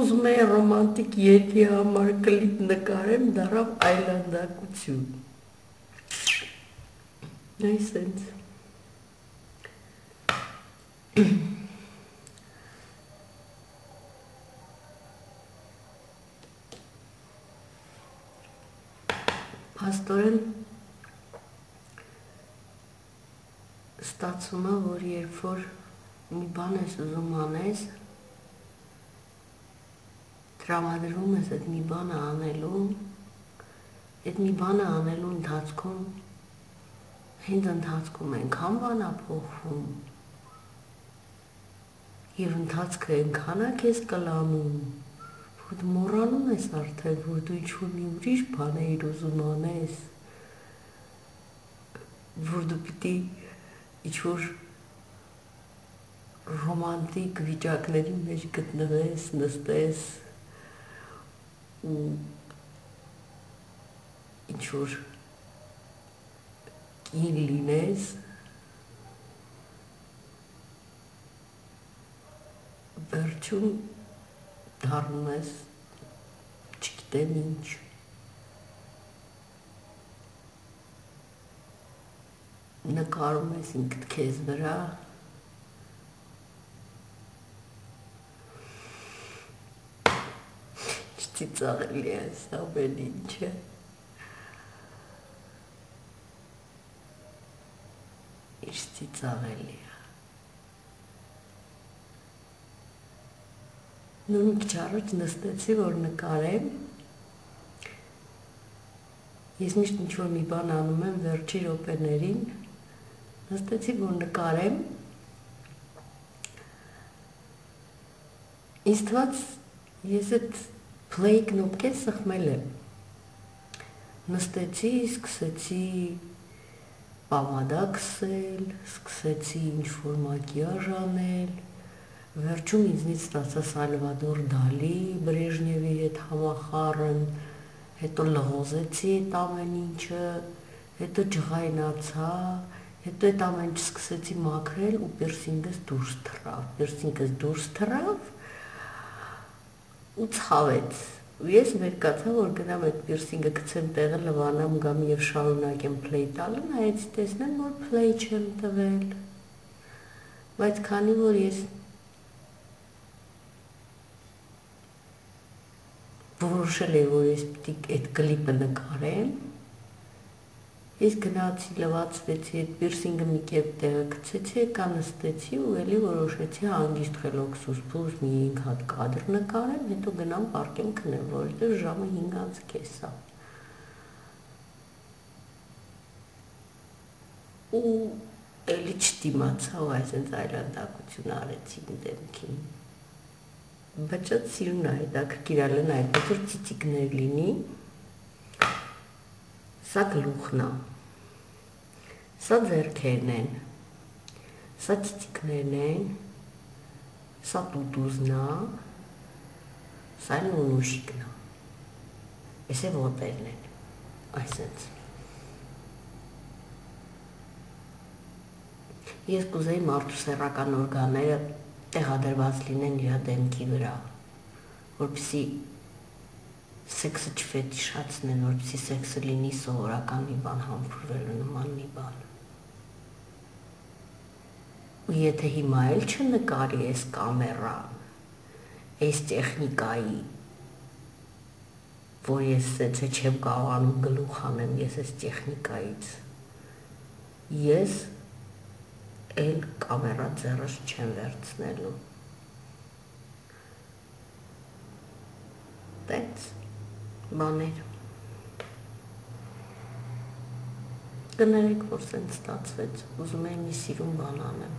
ուզում էի ռոմանտիկ երգի համար կլիպ նկարեմ, դառավ այլանդակություն։ Այսենց։ Փաստորեն ստացվում է, որ երբ որ մի բան ես ուզում անես, տրամադրվում ես այդ մի բանը անելու, այդ մի բանը անելու ընթացքում, հենց ընթացքում այնքան բան է փոխվում, և ընթացքը այնքան է քեզ կլանում, որ դու մոռանում ես արդեն, որ դու ինչ-որ մի ուրիշ բան էիր ուզում անես, որ դու պիտի ինչ-որ ռոմանտիկ վիճակների մեջ գտնվես, նստես ու ինչ-որ կին լինես, վերջում դառնում ես չգիտեմ ինչ։ Նկարում ես ինքդ քեզ վրա, ծիծաղելի է այս ամեն ինչը։ Ինչ ծիծաղելի է։ Նույն քիչ առաջ նստեցի, որ նկարեմ, ես միշտ ինչ-որ մի բան անում եմ վերջի րոպեներին, նստեցի, որ նկարեմ, ինձ թվաց, ես այդ play կնոպկեն սխմել եմ, նստեցի, սկսեցի պավադա քսել, սկսեցի ինչ-որ մակիաժ անել, վերջում ինձնից ստացա Սալվադոր Դալի, Բրեժնևի հետ համախառն, հետո լղոզեցի այդ ամեն ինչը, հետո ջղայնացա, հետո այդ ամեն ինչ սկսեցի մաքրել ու պիրսինգս դուրս թռավ ու ցավեց։ Ու ես մերկացա, որ գնամ այդ պիրսինգը գցեմ տեղը, լվանամ գամ եւ շարունակեմ play տալը, նայեցի տեսնեմ, որ play չեմ տվել։ Բայց քանի որ ես որոշել էի, որ ես պիտի այդ կլիպը նկարեմ, ես գնացի, լվացվեցի, այդ պիրսինգը մի կերպ տեղը գցեցի, եկա նստեցի ու էլի որոշեցի հանգիստ խելոքսուս փուս մի 5 հատ կադր նկարեմ, հետո գնամ պարկեմ քնեմ, որովհետև ժամը 5:30 է։ Ու էլի չդիմացա ու այսպես այլանդակություն արեցի իմ դեմքին։ Բայց շատ սիրուն է, հետաքրքիր է նայել, որ ծիծիկներ լինի, սա գլուխն է, սա ձեռքերն են, սա ծիծիկներն են, սա տուտուզն է, սա նունուշիկն է, ես է ոտերն են, այսենց։ Ես կուզեի մարդու սեռական օրգանները տեղադրված լինեն իր դեմքի վրա, որպեսզի սեքսը չֆետիշացնեն, որպեսզի սեքսը լինի սովորական մի բան, համբուրվելու նման մի բան։ Ու եթե հիմա էլ չնկարի այս կամերան, այս տեխնիկայի, որ ես սեցե չեմ կարողանում գլուխ անեմ, ես այս տեխնիկայից, ես էլ կամերա ձեռս չեմ վերցնելու։ Տենց բաներ։ Կներեք, որ սենց ստացվեց, ուզում եմ մի սիրուն բան անեմ։